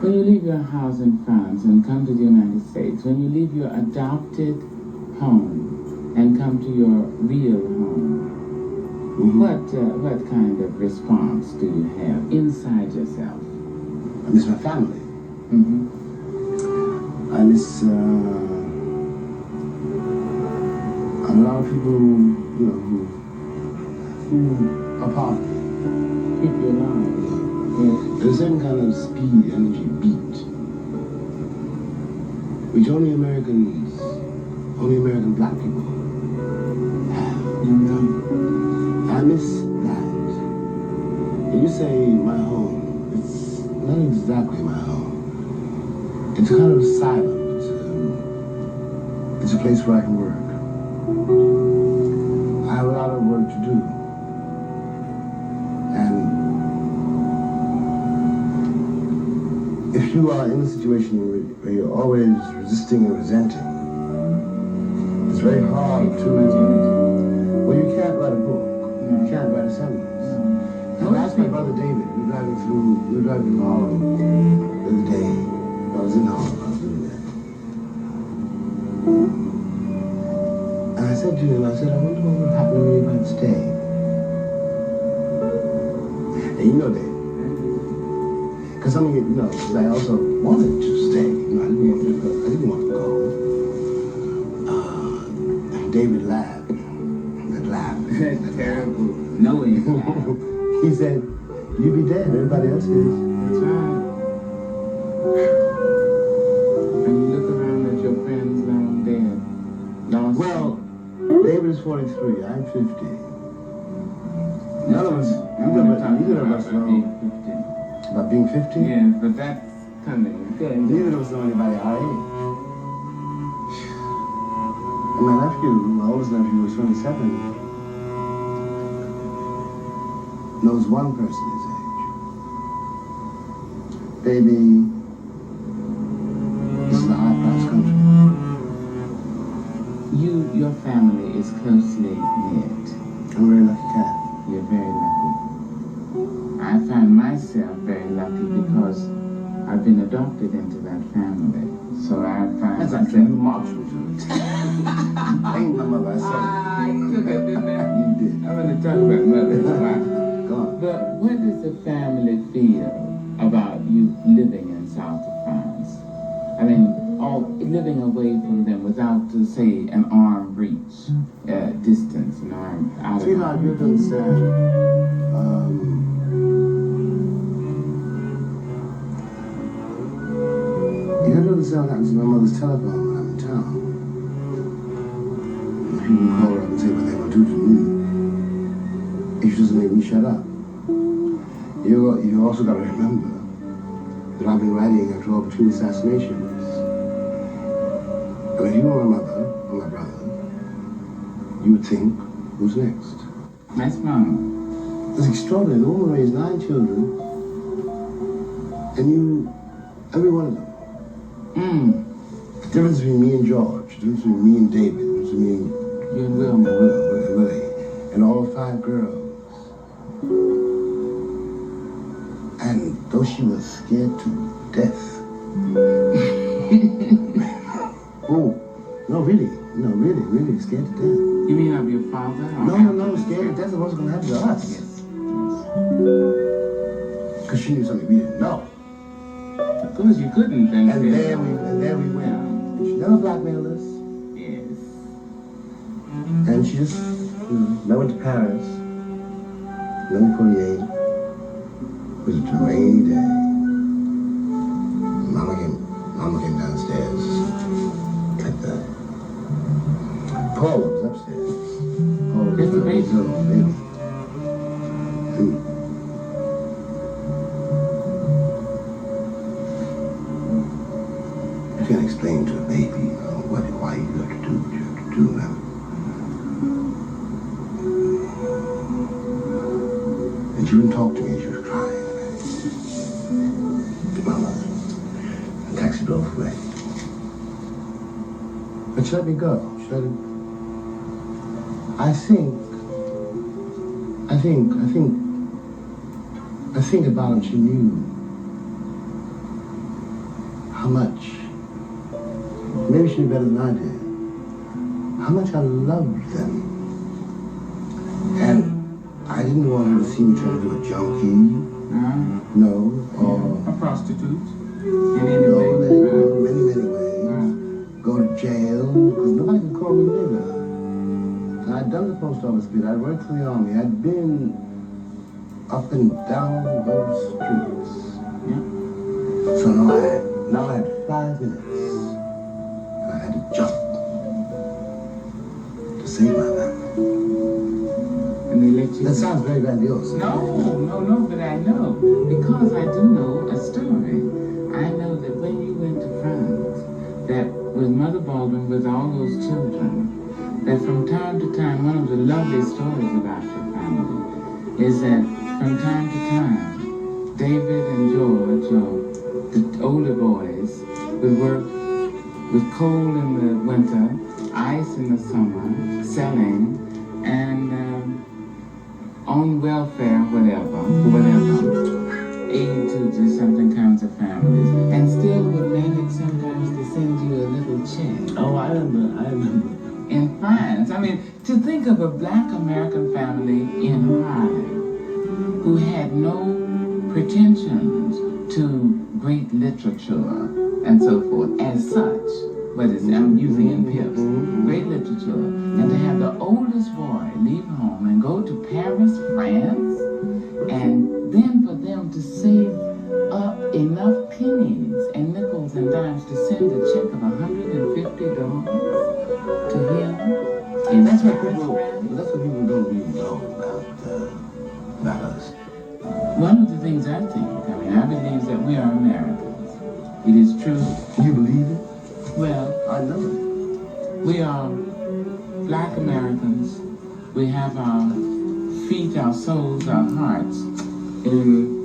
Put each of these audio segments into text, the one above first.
When you leave your house in France and come to the United States, when you leave your adopted home and come to your real home, what kind of response do you have inside yourself? I miss my family. I miss a lot of people who are part of me. Keep you alive. Yes. There's a certain kind of speed, energy, beat, which only American black people have. I miss that. When you say my home, it's not exactly my home. It's kind of silent. It's a place where I can work. I have a lot of work to do. And if you are in a situation where you're always resisting and resenting, it's very hard to... Well, you can't write a book. You can't write a sentence. And I asked my brother David, we were driving through Harlem the other day. I was in Harlem, I was doing that. And I said to him, I wonder what would happen if I'd stay. And you know, David, because I also wanted to stay. I didn't want to go. And David laughed. That's terrible. Knowing He said, "You be dead. Everybody else is." That's right. And you look around at your friends now dead. Lost. Well, David is 43. I'm 50. None of us. Neither of us know being 50. about being 50. Yeah, but that's coming. Neither of us know anybody our age. And my oldest nephew, was 27, knows one person his age. Baby, this is a high-class country. Your family is closely knit. I'm a very lucky cat. You're very lucky. I find myself very lucky because I've been adopted into that family. So I find That's myself... actually you marched me to it. Ain't my mother, I saw it. I took it, didn't I? You did. I'm going to talk about mother. Go on. But what does the family feel about you living in south of France? I mean, living away from them without, say, an arm reach distance, an arm out of... See, now, you have to understand, you have to understand what happens to my mother's telephone when I'm in town. When people call her up and say what they will do to me, if she doesn't make me shut up. You also got to remember that I've been writing after all between assassinations. I mean, if you were my mother or my brother, you would think, who's next? That's wrong. It's extraordinary. The woman raised 9 children, and every one of them. The difference between me and George, the difference between me and David, the difference between me and You and Wilma. Willie, and all 5 girls. And though she was scared to death. Oh, no, really scared to death. You mean of your father? No, scared to death of what's going to happen to us. Yes. Because she knew something we didn't know. Of course you couldn't then. And there we went. And she never blackmailed us. Yes. And she just, I went to Paris, 1948. It was a rainy day. Mama came downstairs like that. Paul was upstairs. Paul was It's a baby. baby. You can't explain to a baby, why you have to do what you have to do now. And she wouldn't talk to me, she was crying. Mama, the taxi drove away. But she let me go. She let it... I think I think about it, she knew how much, maybe she knew better than I did, how much I loved them. And I didn't want her to see me trying to do a junkie, no, or a prostitute, in any any way. Many ways. Go to jail, because nobody could call me nigger. And I'd done the post office bit, I'd worked for the army, I'd been up and down those streets. Yeah. So now I had 5 minutes, and I had to jump to save my family. And they let you. That sounds very grandiose. No, but I know. Because I do know a story. I know that when you went to France, that with Mother Baldwin, with all those children, that from time to time, one of the lovely stories about your family is that from time to time, David and George, or the older boys, would work with cold in the winter, ice in the summer, selling, and on welfare, whatever, aid to just something kinds of families, and still would manage sometimes to send you a little check. Oh, I remember. In France, I mean, to think of a black American family in Harlem who had no pretensions to great literature and so forth as such, but I'm using in pips, great literature, and to have the oldest boy leave home and go to Paris, France, and then for them to save up enough pennies and nickels and dimes to send a check of $150 to him. And that's what people don't really know about us. One of the things I think, I believe that we are Americans. It is true. You believe it? Well, I know it. We are black Americans. We have our feet, our souls, our hearts in.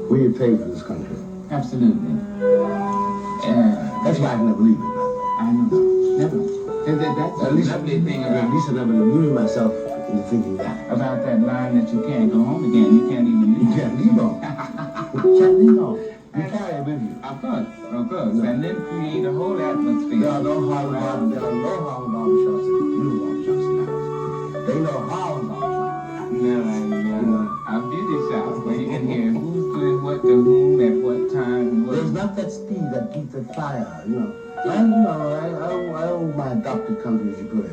We get paid for this country. Absolutely. That's why I can never believe it, brother. I know. Never. That's at least, lovely thing about. At least I never deluded myself into thinking that. About that line that you can't go home again. You can't even leave. You can't leave home. You can't leave home. You carry it with you. Of course. No. And then create a whole atmosphere. There are no Harlem barbershops and beautiful barbershops now. They know Harlem barbershops. No. Our beauty shops where you can hear who's doing what to whom at what time. There's not that speed, that heat, that fire, I owe my adopted country, as you put it.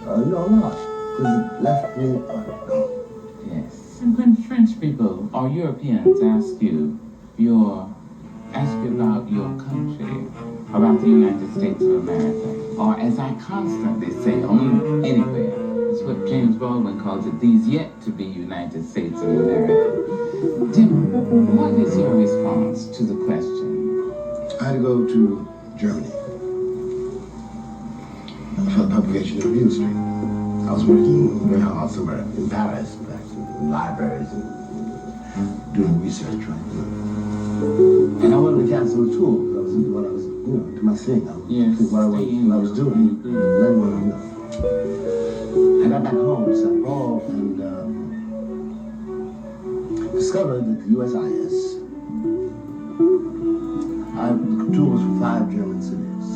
A lot. Because it left me alone. Yes. And when French people or Europeans ask you about your country, about the United States of America, or as I constantly say, anywhere, it's what James Baldwin calls it, these yet to be United States of America. Tim, what is your response to the question? I had to go to Germany for the publication of Review Street. I was working very hard somewhere in Paris, in libraries, and doing research, right? And I wanted to cancel the tour because I was into what I was, to my thing. I was what I was doing. Then I got back home to St. Paul and discovered that the USIS, the tour was for 5 German cities.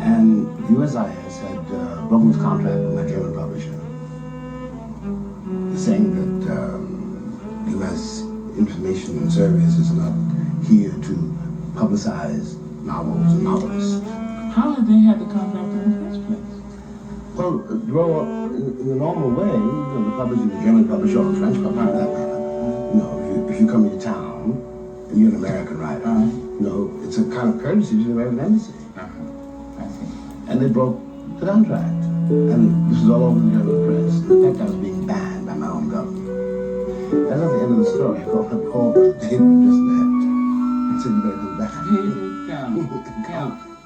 And the USIS had broken its contract with my German publisher, saying that U.S. Information Service is not here to publicize novels and novelists. How did they have the contract in the first place? Well, in the normal way, the publisher, the German publisher or the French publisher, for that matter, if you come into town and you're an American writer, it's a kind of courtesy to the American embassy. I see. And they broke the contract. And this was all over the German press. In fact, I was being banned by my own government. That's not the end of the story. I called David just left. I said, you better come back.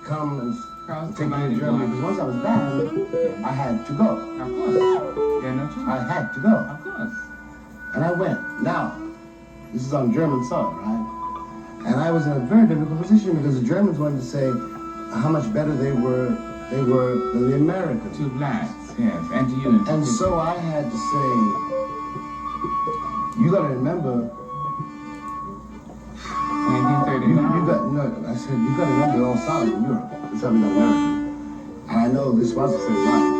Come and take me to Germany. Because once I was banned, I had to go. Of course. Yeah, no choice. I had to go. Of course. And I went. Now, this is on German soil, right? And I was in a very difficult position because the Germans wanted to say how much better they were than the Americans. To blacks, yes, and to you. And so I had to say, You got to remember. 1939. I said you got to remember they're all solid in Europe. That's how we got America. And I know this was the same life.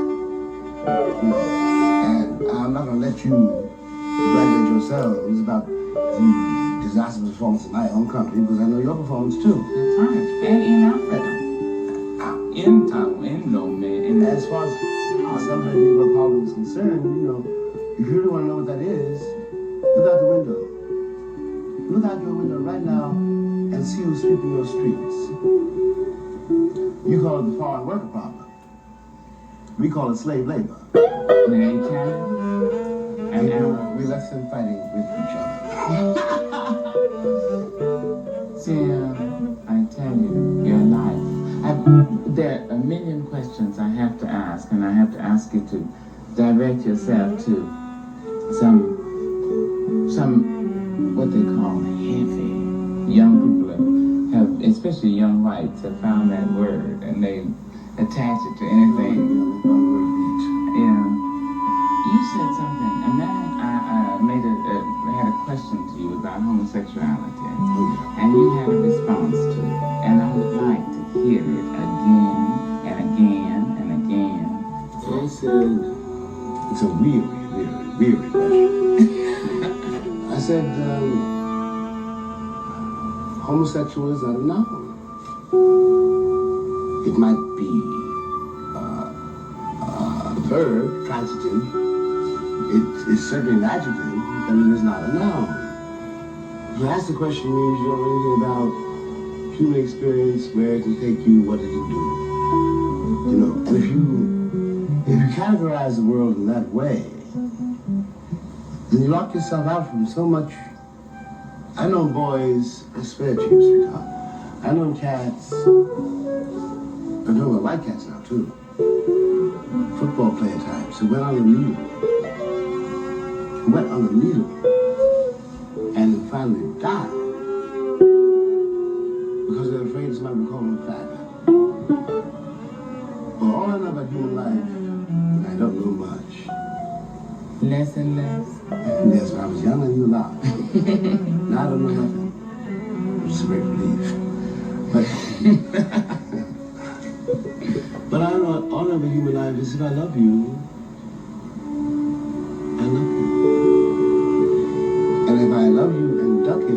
And I'm not going to let you congratulate yourselves about the disastrous performance of my own company because I know your performance too. That's right. And in Africa. In Lome. As far as somebody Negro problem is concerned, if you really want to know what that is, look out the window. Look out your window right now and see who's sweeping your streets. You call it the foreign worker problem. We call it slave labor. They're Italian and Arab. We left them fighting with each other. Tim, I tell you, your life. There are a million questions I have to ask, and I have to ask you to direct yourself to some what they call heavy. Young people have, especially young whites, have found that word, and they attach it to anything. Yeah. You said something, and then I had a question to you about homosexuality, and you had a response to it, and I would like to hear it again and again and again. I said, it's a weary question. I said, homosexual is not a noun. It might be a verb, transitive. It is certainly an adjective, but it is not a noun. If you ask the question means you don't know anything about human experience, where it can take you, what it can do. And if you categorize the world in that way, then you lock yourself out from so much. I know boys, I swear to you, sweetheart, I know cats, I know white cats now too, football player types who went on the needle, and finally died because they're afraid somebody will call them fat. Well, all I know about human life, I don't know much. Less and less. Yes, when I was young, I knew a lot. Now I don't know nothing. It's a great relief. But I know all of human life is if I love you, I love you. And if I love you and duck it,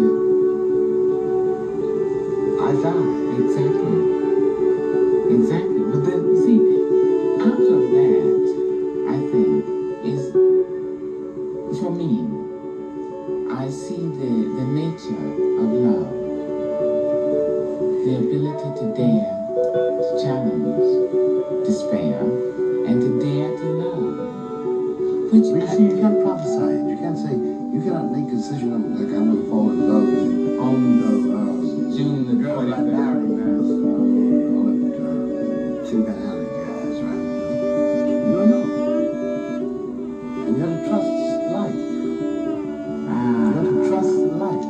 I die. Exactly. But then, see, out of that, I think, is, for me, I see the nature of love. The ability to dare to challenge despair and to dare to love. Which you see, you can't prophesy it. You can't say, you cannot make a decision like I'm going to fall in love with June the girl I married. Tin Pan Alley guys, right? You don't know. And you have to trust life. You have to trust life.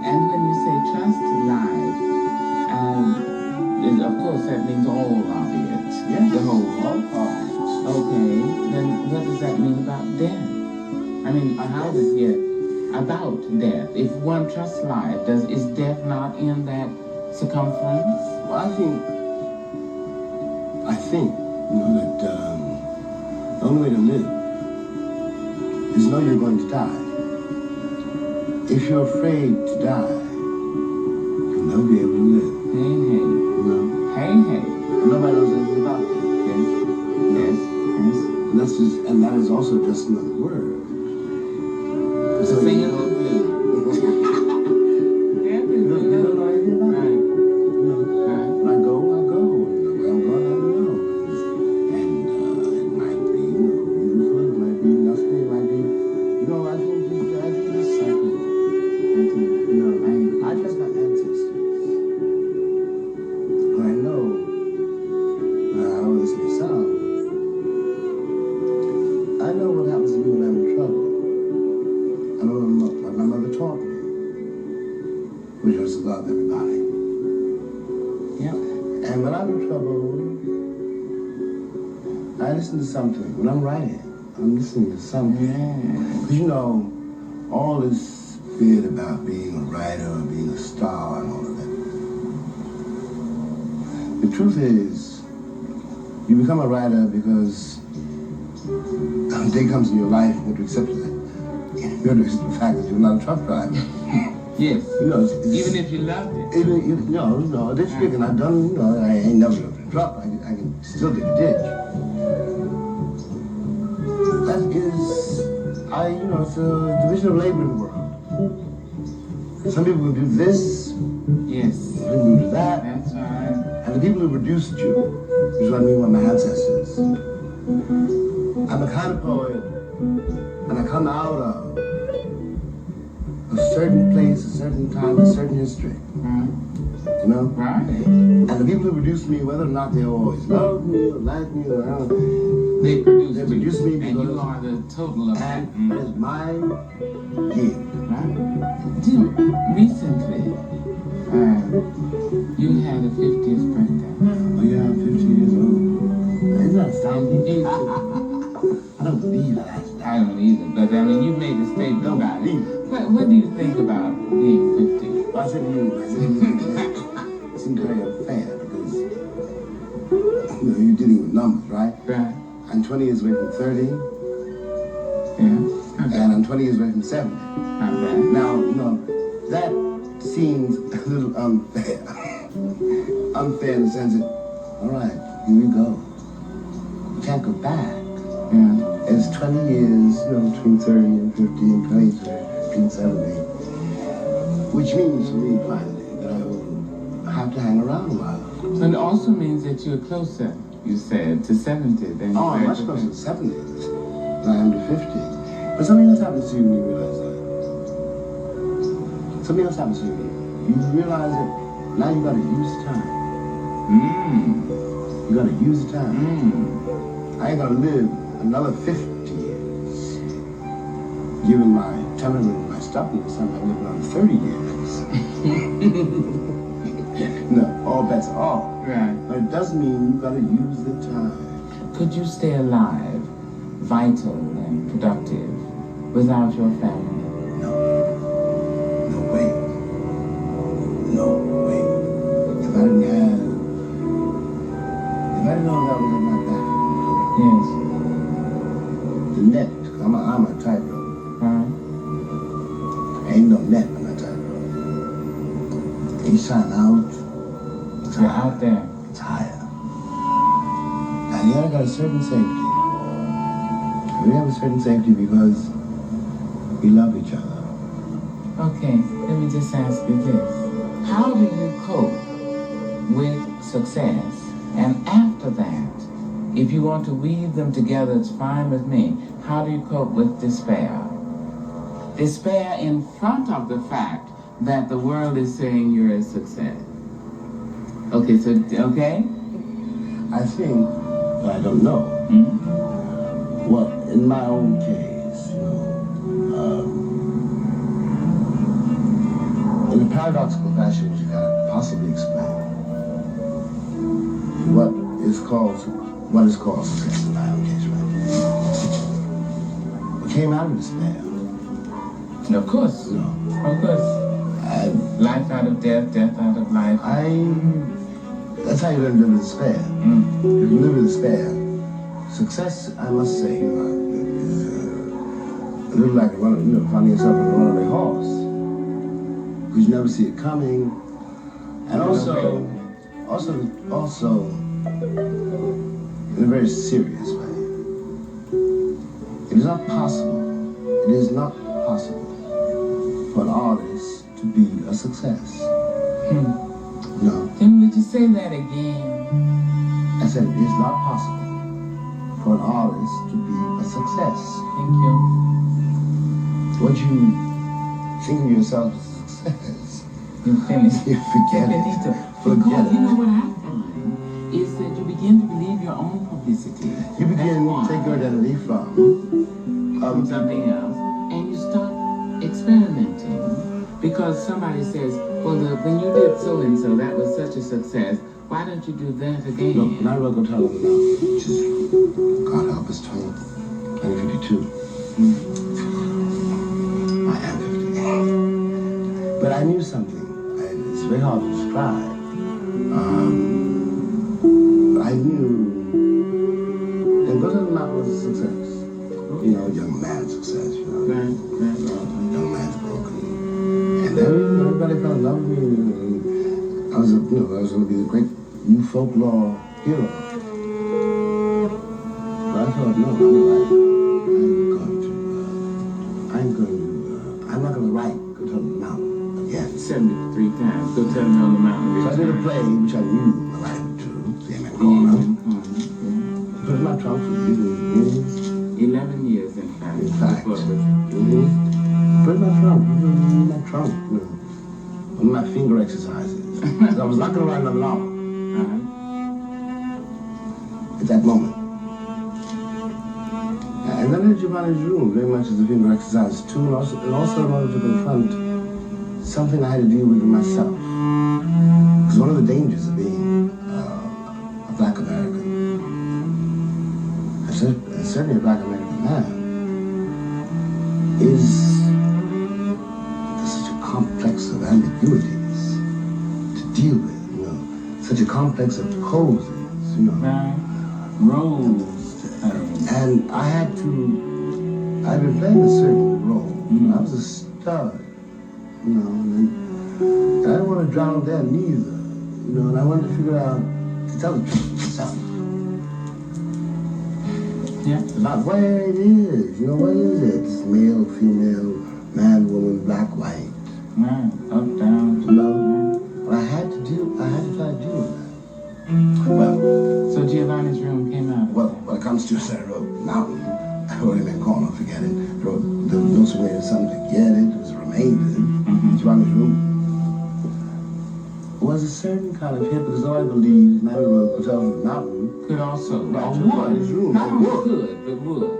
And when you say trust life, of course that means all of it. Yes. The whole. All parts. Okay. Then what does that mean about death? I mean, how does it about death? If one trusts life, is death not in that circumference? Well, I think, that the only way to live is know you're going to die. If you're afraid to die, you'll never be able to live. Hey. Nobody knows anything about it. Yes. And that is also just another word. So you don't know anything about it. When I go. Where I'm going, I don't know. And it might be, beautiful. It might be nothing. It might be, I think this cycle. I trust my ancestors. But I know, I owe this myself. I know what happens to me when I'm in trouble. I know what my mother taught me, which was to love everybody. Yeah. And when I'm in trouble, I listen to something. When I'm writing, I'm listening to something. Because you know, all this fear about being a writer or being a star and all of that. The truth is, you become a writer because a day comes in your life you have to accept that. You have to accept the fact that you're not a truck driver. Yes. You know, even if you loved it. No, ditch digging. I've done, you know, I ain't never lived in a truck. I can still dig a ditch. That is, it's a division of labor in the world. Some people will do this. Yes. Some people will do that. That's right. And the people who produced you, which is what I mean by my ancestors. I'm a kind of poet, and I come out of a certain place, a certain time, a certain history. You know? Right. And the people who produced me, whether or not they always loved me or liked me or whatever, they produced me because, and you are the total of that. And that is my gig. Right. Jim, recently, you had a 50th birthday. Oh yeah, I'm 50 years old. Isn't that astounding? I don't believe that. I don't either, but I mean, you made a statement about it. What do you think about being 50? I said to you, it seemed very unfair because you're dealing with numbers, right? Right. I'm 20 years away from 30. Yeah. Okay. And I'm 20 years away from 70. Not bad. Now, that seems a little unfair. Unfair in the sense that, all right, here we go. You can't go back. Yeah. It's 20 years, between 30 and 50 and 20, 15, 70. Which means to me, finally, that I will have to hang around a while. And it also means that you're closer, you said, to 70 than I'm much closer to 70 than I am to 50. But something else happens to you when you realize that. Something else happens to you. You realize that now you gotta use the time. You gotta use the time. I ain't gonna live another 50 years. Given my temperament and my stubbornness, I might live another 30 years. No, all bets are off. Right. But it doesn't mean you gotta use the time. Could you stay alive, vital and productive, without your family? No. No way. No way. If I didn't know that was in my back. Yes. The net, I'm a tightrope. Ain't no net on that tightrope. Each time out, it's You're higher. out there. It's higher. And you gotta got a certain safety. We have a certain safety because we love each other. Okay, let me just ask you this. How do you cope with success? And after that, if you want to weave them together, it's fine with me. How do you cope with despair? Despair in front of the fact that the world is saying you're a success. Okay, okay? I think, but I don't know. Well, in my own case, in a paradoxical fashion, which you can't possibly explain, what is called success in my own case, right? It came out of despair. Of course. No. Of course. Life out of death, death out of life. That's how you learn to live with despair. If you live with despair, success, I must say, is a little like finding yourself on a runaway horse. Because you never see it coming. And also, in a very serious way, it is not possible for an artist to be a success. No. Can we just say that again? I said it is not possible for an artist to be a success. Thank you. What you think of yourself as a success, You finished. you forget it. Because you know what I find is that you begin to believe your own publicity. You begin to take your identity from something else, and you start experimenting because somebody says, well, when you did so and so, that was such a success. Why don't you do that again? Look, when I wrote Go Tell Them Now, which is, God help us, 20, 1952. I am 58. But I knew something. It's very hard to describe. I knew that Go to the Mountain was a success. You know, young man's success, you know. Young man's book. And everybody fell in love with me. I was going to be the great new folklore hero. But I thought, no, I'm not going to write Go Tell Me on the Mountain again. 73 times. Go Tell Me on the Mountain. So I did a play which I knew I liked to, the M.A. Corner. Put it in my trunk for years. 11 years, in fact. In fact. Put it in my trunk. You know, one of my finger exercises. I was not going to write another novel. At that moment. And then in Giovanni's room, very much as a finger exercise too, and also in order to confront something I had to deal with myself. Because one of the dangers of being a black American, and certainly a black American man, is there's such a complex of ambiguities to deal with, you know, such a complex of poses, you know. Roles. And I'd been playing a certain role. I was a stud, you know, and I didn't want to drown them neither, you know, and I wanted to figure out, to tell the truth myself. Yeah. About where it is, you know, what is it? It's male, female, man, woman, black, white. Up, down. You know? But I had to try to deal with that. Well, so Giovanni's room came out. Well, when it comes to I wrote Mountain, I wrote him in Corner, forget it. Wrote the notes were made of something, forget it. It was a remainder. Giovanni's room was a certain kind of hip, because I believed man who wrote Go Tell Me on the Mountain could also. Giovanni's room. Not only could, but would.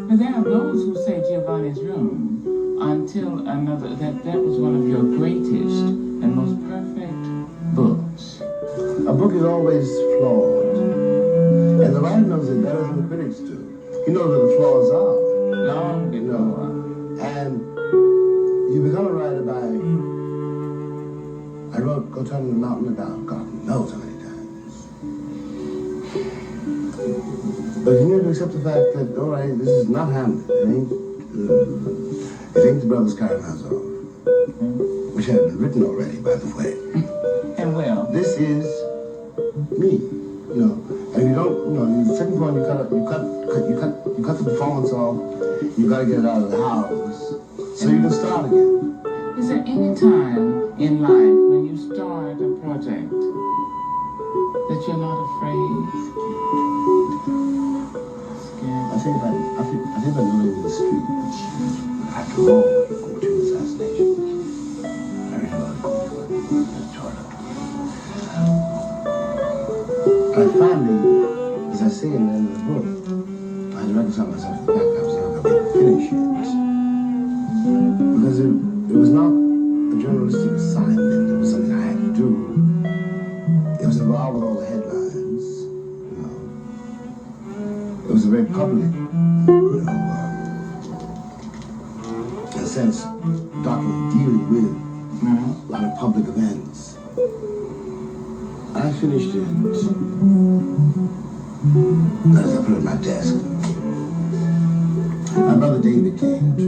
But there are those who say Giovanni's room until another, that was one of your greatest and most perfect books. A book is always flawed. And the writer knows it better than the critics do. He knows where the flaws are. Long you know. And you become a writer by... I wrote Go Tell Me on the Mountain about God knows how many times. But you need to accept the fact that, all right, this is not Hamlet. It ain't the Brothers Karamazov, which had been written already, by the way. And well, this is me, you know. And you don't, you know, at a certain point you cut the performance off. You gotta get it out of the house, so you can start again. Is there any time in life when you start a project that you're not afraid? I think about living in the street after all the 14 assassinations. I remember Georgia. I finally, as I say in the book, I had to reconcile myself to the fact that I was never going to be able to finish it. Because it was not a journalistic assignment, it was something I had to do. It was involved with all the headlines, you know. It was a very public, you know, in a sense, document dealing with a lot of public events. I finished it, as I put it on my desk. My brother David came to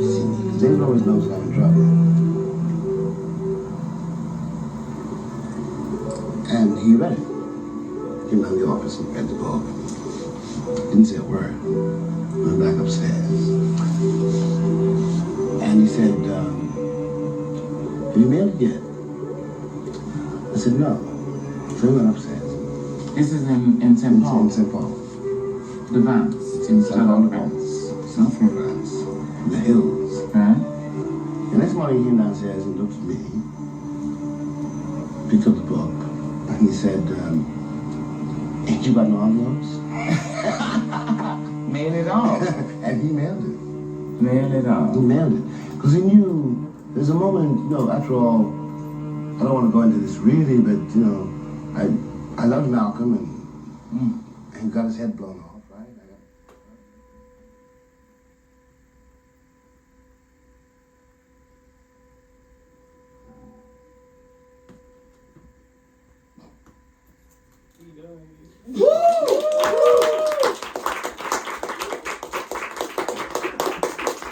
see me, because David always knows I'm in trouble. And he read it. He came down to the office and read the book. Didn't say a word. Went back upstairs. And he said, have you mailed it yet? I said, no. So he went upstairs. This is in St. Paul? In St. Paul. The Vance. It's in St. Paul, France. Southern France. The hills. Right. The next morning he came downstairs and looked at me, picked up the book, and he said, ain't you got no envelopes? Mail it off. And he mailed it. Mail it off. He mailed it. Because he knew, there's a moment, you know, after all, I don't want to go into this really, but, you know, I loved Malcolm and he got his head blown off.